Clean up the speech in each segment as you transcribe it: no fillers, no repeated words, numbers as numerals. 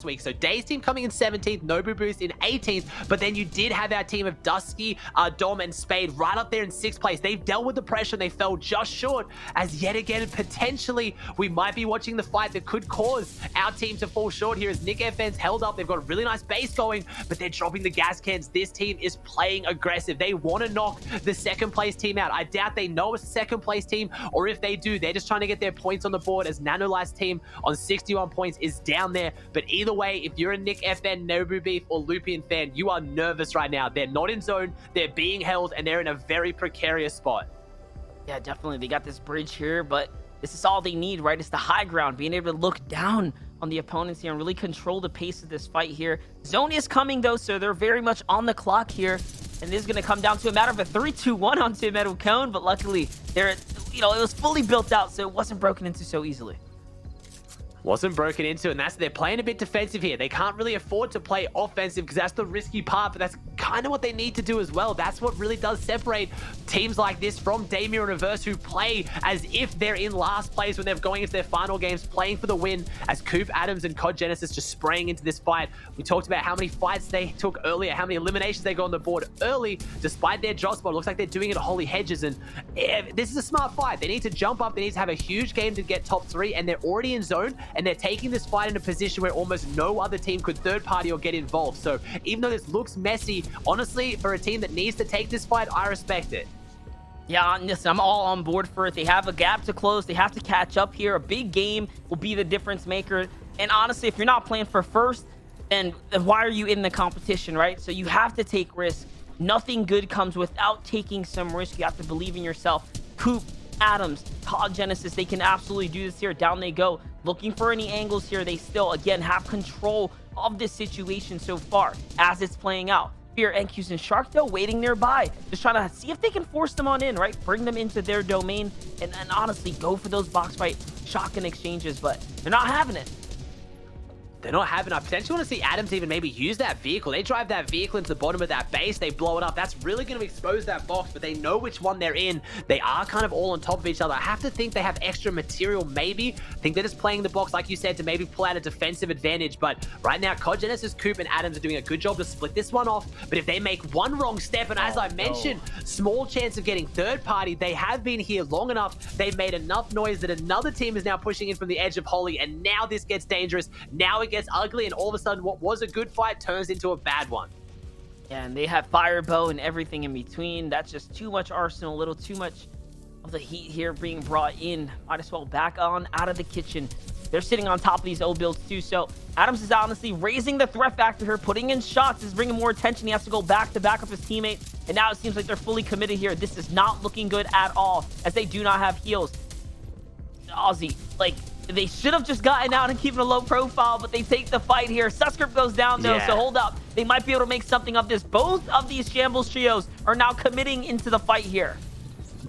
week. So Day's team coming in 17th, Nobu Boost in 18th, but then you did have our team of Dusky, Dom, and Spade right up there in 6th place. They've dealt with the pressure and they fell just short, as yet again, potentially, we might be watching the fight that could cause our team to fall short here as Nick FN's held up. They've got a really nice base going, but they're dropping the gas cans. This team is playing aggressive. They want to knock the 2nd place team out. I doubt they know it's a 2nd place team, or if they do, they're just trying to get their points on the board, as Nanolite's team on 61 points is down there. But either way, if you're a Nick FN, Nobu Beef, or Lupian fan, you are nervous right now. They're not in zone, they're being held, and they're in a very precarious spot. Yeah, definitely. They got this bridge here, but this is all they need, right? It's the high ground, being able to look down on the opponents here and really control the pace of this fight here. Zone is coming, though, so they're very much on the clock here. And this is going to come down to a matter of a 3-2-1 onto Metal Cone, but luckily, it was fully built out, so it wasn't broken into so easily. Wasn't broken into, and they're playing a bit defensive here. They can't really afford to play offensive because that's the risky part, but that's kind of what they need to do as well. That's what really does separate teams like this from Damir and Reverse, who play as if they're in last place when they're going into their final games, playing for the win, as Coop, Adams, and COD Genesis just spraying into this fight. We talked about how many fights they took earlier, how many eliminations they got on the board early, despite their drop spot. It looks like they're doing it at Holy Hedges, and this is a smart fight. They need to jump up. They need to have a huge game to get top 3, and they're already in zone, and they're taking this fight in a position where almost no other team could third party or get involved. So even though this looks messy, honestly, for a team that needs to take this fight, I respect it. Yeah, listen, I'm all on board for it. They have a gap to close. They have to catch up here. A big game will be the difference maker. And honestly, if you're not playing for first, then why are you in the competition, right? So you have to take risks. Nothing good comes without taking some risk. You have to believe in yourself. Coop, Adams, COD Genesis, they can absolutely do this here. Down they go. Looking for any angles here. They still, again, have control of this situation so far as it's playing out. Fear, NQs, and Shark, though, waiting nearby. Just trying to see if they can force them on in, right? Bring them into their domain and honestly go for those box fight shotgun exchanges, but they're not having it. They're not having. I potentially want to see Adams even maybe use that vehicle. They drive that vehicle into the bottom of that base. They blow it up. That's really going to expose that box, but they know which one they're in. They are kind of all on top of each other. I have to think they have extra material, maybe. I think they're just playing the box, like you said, to maybe pull out a defensive advantage. But right now, COD Genesis, Coop, and Adams are doing a good job to split this one off. But if they make one wrong step, and as I mentioned, small chance of getting third party, they have been here long enough. They've made enough noise that another team is now pushing in from the edge of Holy, and now this gets dangerous. Now it gets ugly, and all of a sudden what was a good fight turns into a bad one. Yeah, and they have Firebow and everything in between. That's just too much arsenal, a little too much of the heat here being brought in. Might as well back on out of the kitchen. They're sitting on top of these O builds too, so Adams is honestly raising the threat factor here, putting in shots, is bringing more attention. He has to go back to back up his teammate, and now it seems like they're fully committed here. This is not looking good at all, as they do not have heals. Aussie, like, they should have just gotten out and keeping a low profile, but they take the fight here. Suscript goes down, though, so hold up. They might be able to make something of this. Both of these shambles trios are now committing into the fight here.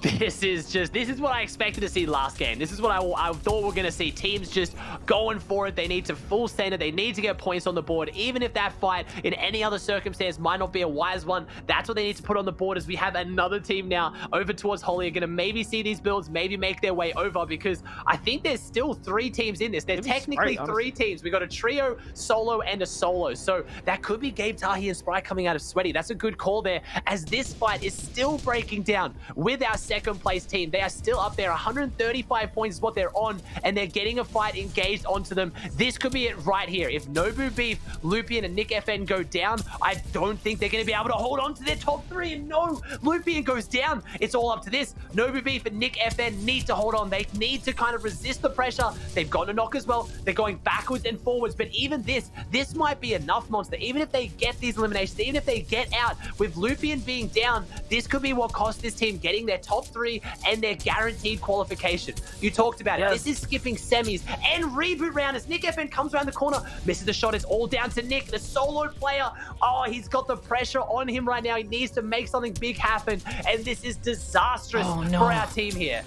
This is what I expected to see last game. This is what I thought we're going to see. Teams just going for it. They need to full send it. They need to get points on the board. Even if that fight in any other circumstance might not be a wise one, that's what they need to put on the board, as we have another team now over towards Holy. Are going to maybe see these builds, maybe make their way over, because I think there's still 3 teams in this. There's technically Sprite, 3 teams. We got a trio, solo, and a solo. So that could be Gabe, Tahi, and Sprite coming out of Sweaty. That's a good call there, as this fight is still breaking down with our 2nd place team. They are still up there. 135 points is what they're on, and they're getting a fight engaged onto them. This could be it right here. If Nobu Beef, Lupian, and Nick FN go down, I don't think they're going to be able to hold on to their top 3. And no, Lupian goes down. It's all up to this. Nobu Beef and Nick FN need to hold on. They need to kind of resist the pressure. They've gotten a knock as well. They're going backwards and forwards, but even this might be enough, Monster. Even if they get these eliminations, even if they get out, with Lupian being down, this could be what cost this team getting their top 3 and their guaranteed qualification. You talked about it. This is skipping semis and reboot round as Nick FN comes around the corner, misses the shot. It's all down to Nick, the solo player. Oh, he's got the pressure on him right now. He needs to make something big happen, and this is disastrous for our team here.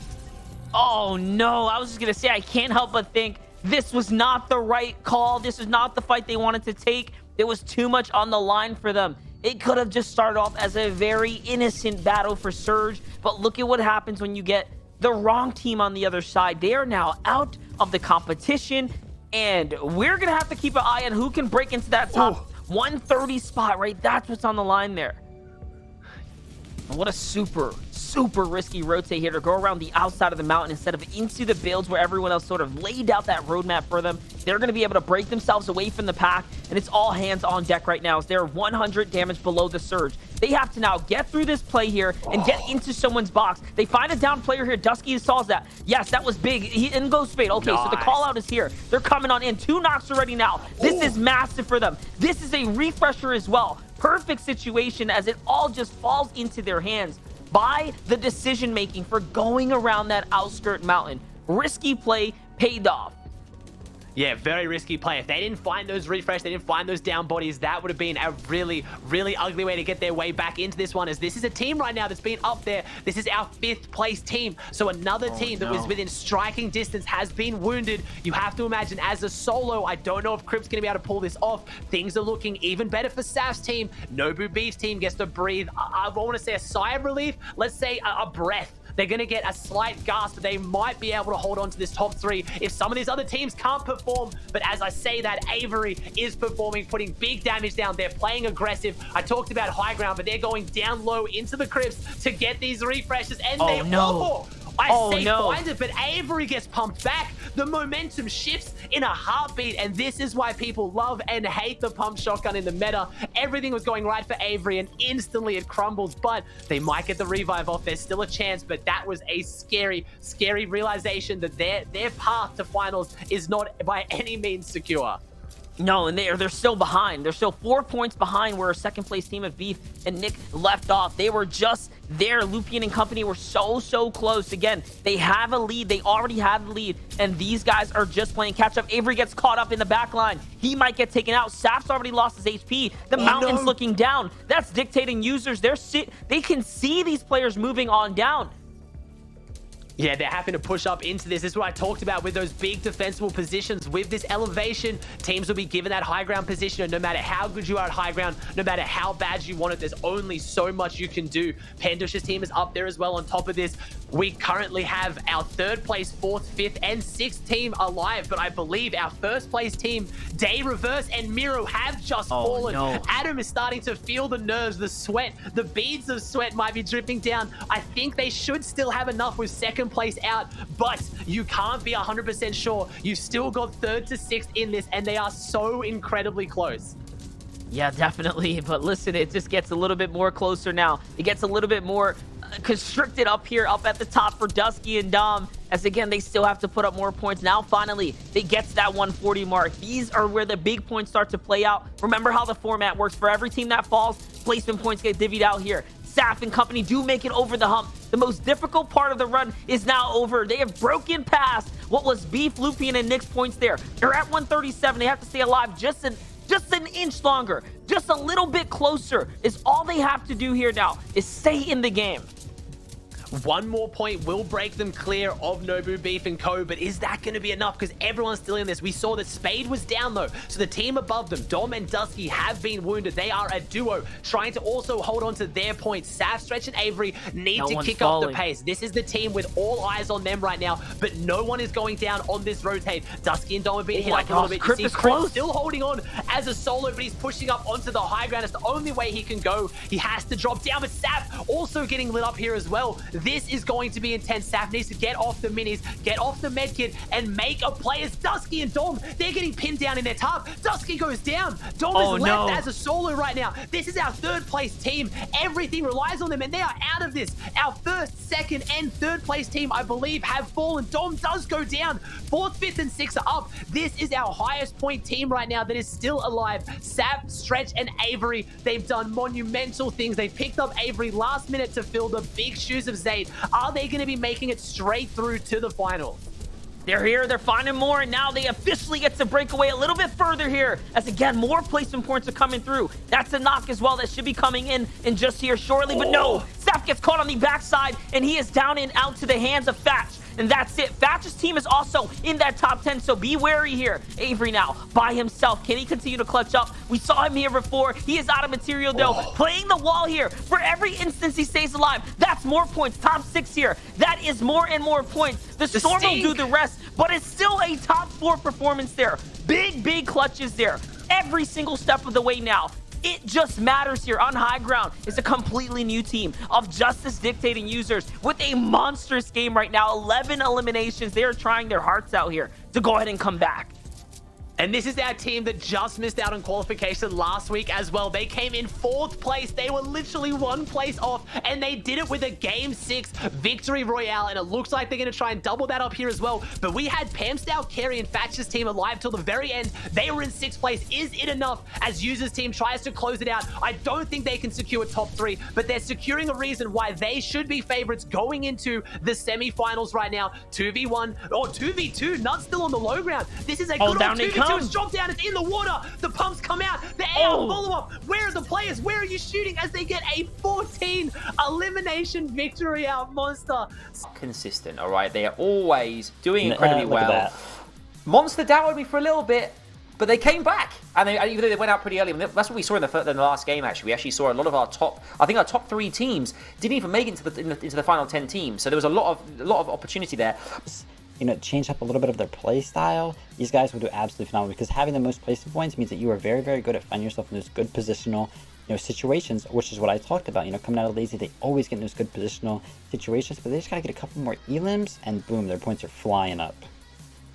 Oh no, I was just gonna say, I can't help but think this was not the right call. This was not the fight they wanted to take. There was too much on the line for them. It could have just started off as a very innocent battle for Surge, but look at what happens when you get the wrong team on the other side. They are now out of the competition. And we're going to have to keep an eye on who can break into that top 130 spot, right? That's what's on the line there. And what a super risky rotate here to go around the outside of the mountain instead of into the builds where everyone else sort of laid out that roadmap for them. They're going to be able to break themselves away from the pack, and it's all hands on deck right now as they're 100 damage below the surge. They have to now get through this play here and get into someone's box. They find a down player here. Dusky solves that. Yes, that was big. In goes Fade. Okay, so the call out is here. They're coming on in. 2 knocks already now. This is massive for them. This is a refresher as well. Perfect situation as it all just falls into their hands by the decision making for going around that outskirt mountain. Risky play paid off. Yeah, very risky play. If they didn't find those refresh, they didn't find those down bodies, that would have been a really ugly way to get their way back into this one, as this is a team right now that's been up there. This is our 5th place team. So another team that was within striking distance has been wounded. You have to imagine as a solo, I don't know if Crip's going to be able to pull this off. Things are looking even better for Saf's team. Nobu Beef's team gets to breathe, I want to say a sigh of relief. Let's say a breath. They're going to get a slight gasp, but they might be able to hold on to this top 3 if some of these other teams can't perform. But as I say that, Avery is performing, putting big damage down. They're playing aggressive. I talked about high ground, but they're going down low into the crypts to get these refreshes. And find it, but Avery gets pumped back. The momentum shifts in a heartbeat, and this is why people love and hate the pump shotgun in the meta. Everything was going right for Avery, and instantly it crumbles, but they might get the revive off. There's still a chance, but that was a scary realization that their path to finals is not by any means secure. No, and they're still behind. They're still 4 points behind where our second place team of Beef and Nick left off. They were just there. Lupian and company were so close. Again, they have a lead. They already had the lead, and these guys are just playing catch up. Avery gets caught up in the back line. He might get taken out. Saf's already lost his HP. The mountain's looking down. That's dictating users. They can see these players moving on down. Yeah, they're having to push up into this. This is what I talked about with those big defensible positions. With this elevation, teams will be given that high ground position, and no matter how good you are at high ground, no matter how bad you want it, there's only so much you can do. Pandush's team is up there as well. On top of this, we currently have our 3rd place, 4th, 5th, and 6th team alive, but I believe our 1st place team, Day Reverse and Miro, have just fallen. Adam is starting to feel the nerves, the sweat, the beads of sweat might be dripping down. I think they should still have enough with 2nd place out, but you can't be 100% sure. You've still got 3rd to 6th in this, and they are so incredibly close. Yeah, definitely. But listen, it just gets a little bit more closer now. It gets a little bit more constricted up here, up at the top for Dusky and Dom, as again, they still have to put up more points. Now, finally, they get to that 140 mark. These are where the big points start to play out. Remember how the format works. For every team that falls, placement points get divvied out here. Saf and company do make it over the hump. The most difficult part of the run is now over. They have broken past what was Beef, Lupian, and Nick's points there. They're at 137. They have to stay alive just an inch longer. Just a little bit closer is all they have to do here now, is stay in the game. One more point will break them clear of Nobu, Beef, and Co. But is that going to be enough? Because everyone's still in this. We saw that Spade was down, though. So the team above them, Dom and Dusky, have been wounded. They are a duo trying to also hold on to their points. Saf, Stretch, and Avery need to kick up the pace. This is the team with all eyes on them right now, but no one is going down on this rotate. Dusky and Dom have been hit up a little bit. Crip is close. Still holding on as a solo, but he's pushing up onto the high ground. It's the only way he can go. He has to drop down, but Saf also getting lit up here as well. This is going to be intense. Saf needs to get off the minis, get off the medkit, and make a play. As Dusky and Dom, they're getting pinned down in their top. Dusky goes down. Dom is left as a solo right now. This is our 3rd place team. Everything relies on them, and they are out of this. Our 1st, 2nd, and 3rd place team, I believe, have fallen. Dom does go down. 4th, 5th, and 6th are up. This is our highest point team right now that is still alive. Saf, Stretch, and Avery, they've done monumental things. They picked up Avery last minute to fill the big shoes of Zayd. Are they going to be making it straight through to the finals? They're here, they're finding more, and now they officially get to break away a little bit further here, as again, more placement points are coming through. That's a knock as well that should be coming in just here shortly, but no, Saf gets caught on the backside, and he is down and out to the hands of Thatch. and that's it. Thatch's team is also in that top 10, so be wary here. Avery now by himself. Can he continue to clutch up? We saw him here before. He is out of material though. Playing the wall here. For every instance he stays alive, that's more points. Top 6 here. That is more and more points. The Storm will do the rest, but it's still a top 4 performance there. Big clutches there. Every single step of the way now. It just matters here. On high ground is a completely new team of Justice dictating users with a monstrous game right now. 11 eliminations. They are trying their hearts out here to go ahead and come back. And this is our team that just missed out on qualification last week as well. They came in 4th place. They were literally 1 place off, and they did it with a Game 6 victory royale, and it looks like they're going to try and double that up here as well. But we had Pamstow, Carey, and Thatch's team alive till the very end. They were in 6th place. Is it enough as User's team tries to close it out? I don't think they can secure top 3, but they're securing a reason why they should be favorites going into the semifinals right now. 2v1 or 2v2. Nut's still on the low ground. This is a good old 2v2. It's dropped down. It's in the water. The pumps come out. The air follow-up. Where are the players? Where are you shooting as they get a 14 elimination victory out, Monster? Consistent, all right? They are always doing incredibly well. Monster doubted me for a little bit, but they came back. And even though they went out pretty early, that's what we saw in the last game, actually. We actually saw a lot of our top 3 teams didn't even make it into the final 10 teams. So there was a lot of opportunity there. You know, change up a little bit of their play style, these guys will do absolutely phenomenal, because having the most placement points means that you are very, very good at finding yourself in those good positional, you know, situations, which is what I talked about. You know, coming out of Lazy, they always get in those good positional situations, but they just gotta get a couple more elims, and boom, their points are flying up.